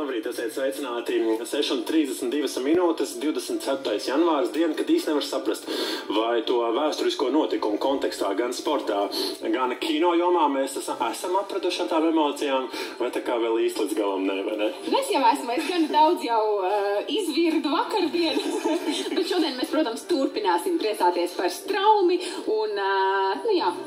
Labrīt, esiet sveicināti 6:32 minūtes, 24. janvārs, diena, kad īsti nevar saprast, vai to vēsturisko notikumu kontekstā gan sportā, gan kino jomā mēs esam apraduši ar tām emocijām, vai tā kā vēl īsti līdz galam ne, vai ne? Mēs jau esam, es gan daudz jau izvirdu vakardienu, bet šodien mēs, protams, turpināsim priecāties par straumi un,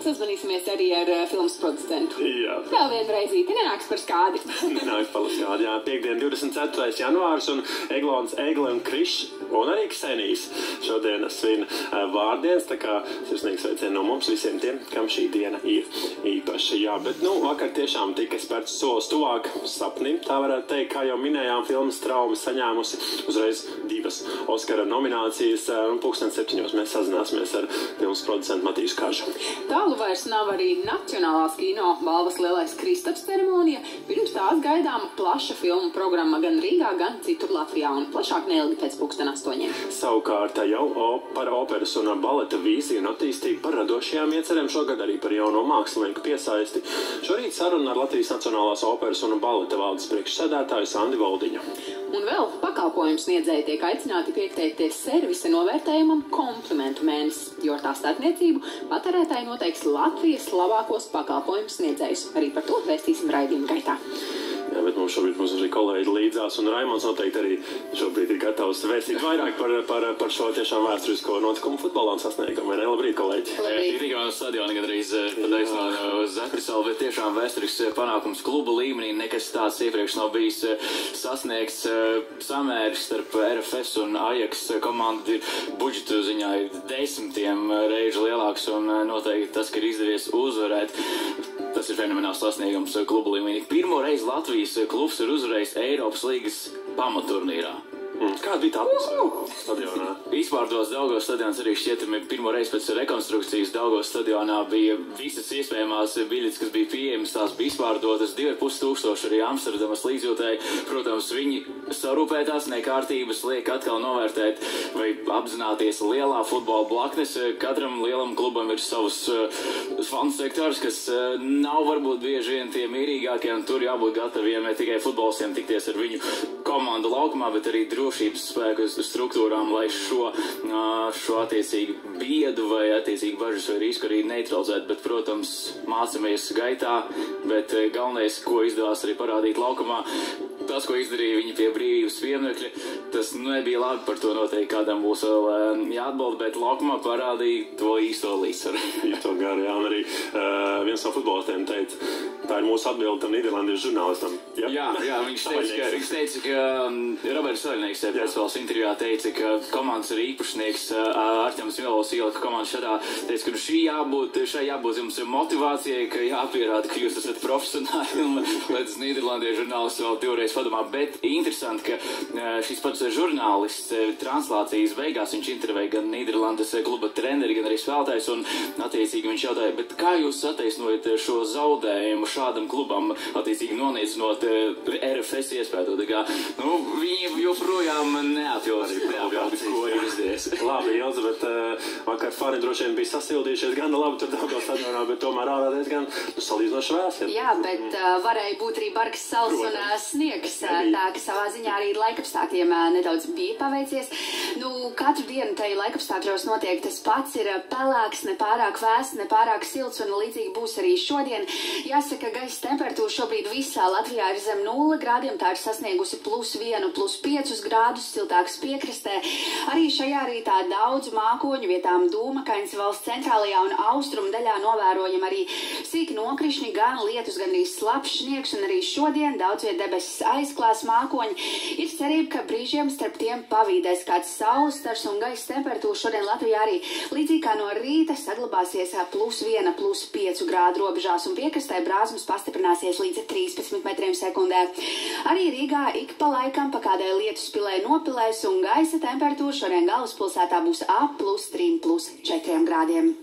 sazvanīsimies arī ar filmas producentu. Jā. Vēl vienreizīti, nenāks par skādi. Nenāks par skādi, jā. Piektdien 24. janvārs un Egle un Krišs un arī Ksenijs šodien svin vārdienas, tā kā sirsnīgi sveicien no mums visiem tiem, kam šī diena ir īpaši. Jā, bet, vakar tiešām tika spērts solis tuvāk sapnim, tā varētu teikt, kā jau minējām, filmas Trauma saņēmusi uzreiz 2 Oskara nominācijas, un 6:30 mēs sazināsimies ar filmas producentu Matīšu Kažu. Tālu vairs nav arī Nacionālās kino balvas lielais Kristaps ceremonija, pirms tās gaidām plaša filmu programma gan Rīgā, gan citur Latvijā, un plašāk neilgi pēc 8:00. Savukārt jau par operas un baleta vīziju un attīstību par radošajām iecerēm, šogad arī par jauno mākslinieku piesaisti. Šorīt saruna ar Latvijas Nacionālās operas un baleta valdes priekšsēdētāju Sandi Voldiņu. Un vēl pakalpojumu sniedzēji tiek aicināti pieteikties servisa novērtējumam komplimentu mēnesis, jo ar tā starpniecību patērētāji noteiks Latvijas labākos pakalpojumu sniedzējus. Arī par to vēstīsim raidījuma gaitā. Jā, bet mums šobrīd arī kolēģi līdzās, un Raimonds noteikti arī šobrīd ir gatavs vēstīt vairāk par šo tiešām vēsturisko notikumu futbolā un sasniegumu. Labrīt, kolēģi! Tik tikai no stadiona gandrīz pateicināt Zakrisalu, bet tiešām vēsturisks panākums klubu līmenī, nekas tāds iepriekš nav bijis sasniegts. Samērs starp RFS un Ajax komandu budžetu ziņā ir 10 reižu lielāks, un noteikti tas, ka ir izdevies uzvarēt. Tas ir fenomenāls sasniegums klubu līmenī. Pirmo reizi Latvijas klubs ir uzvarējis Eiropas līgas pamaturnīrā. Kāda bija tā atmosfēra stadionā? Izpārdots Daugavas stadions arī šķietami pirmo reizi pēc rekonstrukcijas. Daugavas stadionā bija visas iespējamās biļetes, kas bija pieejamas, tās bija izpārdotas 2500 arī Amsterdamas līdzjūtēji. Protams, viņi sarūpētās nekārtības liek atkal novērtēt vai apzināties lielā futbola blaknes. Katram lielam klubam ir savs fanu sektors, kas nav varbūt bieži vien tie mierīgākie, un tur jābūt gataviem ne tikai futbolistiem tikties ar viņu komandu laukumā, bet arī drošības spēku struktūrām, lai šo attiecīgi biedu vai attiecīgi bažas vai risku arī neutralizētu. Bet, protams, mācāmies gaitā, bet galvenais, ko izdevās arī parādīt laukumā, tas, ko izdarīja viņi pie brīvības pieminiekļa, tas nebija labi, par to noteikti kādam būs vēl jāatbalda, bet laukumā parādīja to īsto līdzsvaru. Īsto garu, jā, un arī viens no futbolistiem teica, tā ir mūsu atbilde tam nīderlandiešu žurnālistam. Jā, viņš teica, ka Roberts Saļnieks pēcspēles intervijā teica, ka komandas ir īpašnieks Artjams Mielovs ielika komandu šādā, teica, ka šai jābūt jums motivācijai, ka jāpierāda, ka jūs esat profesionāli, un lai tas nīderlandiešu žurnālists vēl 2 reizes padomā, bet interesanti, ka šis pats žurnālists translācijas beigās viņš intervēja gan Nīderlandes kluba treneri, gan arī spēlētājs, un attiecīgi viņš jautāja, bet kā jūs attaisnojat šo zaudējumu šādam klubam, attiecīgi noniedzinot RFS iespēju? Viņi joprojām neapjauts, ko ir izdevies. Labi, Ilze, bet vakar fani droši vien bija sasildījušies gan labi tur Daugavas stadionā, bet tomēr ārā diezgan salīdzinoši vēs. Jā, bet varēja būt arī bargs sals un sniegs, tā ka savā ziņā arī laikapstākļiem nedaudz bija paveicies. Katru dienu tai laikapstākļos notiek tas pats, ir pelēks, ne pārāk vēss, ne pārāk silts, un līdzīgi būs arī šodien. Jāsaka, gaisa temperatūra šobrīd visā Latvijā ir zem 0 grādiem, tā ir sasniegusi +1, +5 grādus, siltāks piekrastē. Arī šajā rītā daudz mākoņu, vietām dūmakains valsts centrālajā un austrumu daļā novērojam arī sīki nokrišņi, gan lietus, gan arī slapjš sniegs, un arī šodien daudz viet debesis aizklās mākoņi. Ir cerība, ka brīžiem starp tiem pavīdēs kāds saules stars, un gaisa temperatūra šodien Latvijā arī līdzīgi kā no rīta saglabāsies +1, +5 grādu robežās, un piekrastē brāzmas pastiprināsies līdz 13 metriem sekundē. Arī Rīgā ik pa laikam pa kādai lietus pilē nopilēs, un gaisa temperatūra šodien galvaspilsētā būs ap +3, +4 grādiem.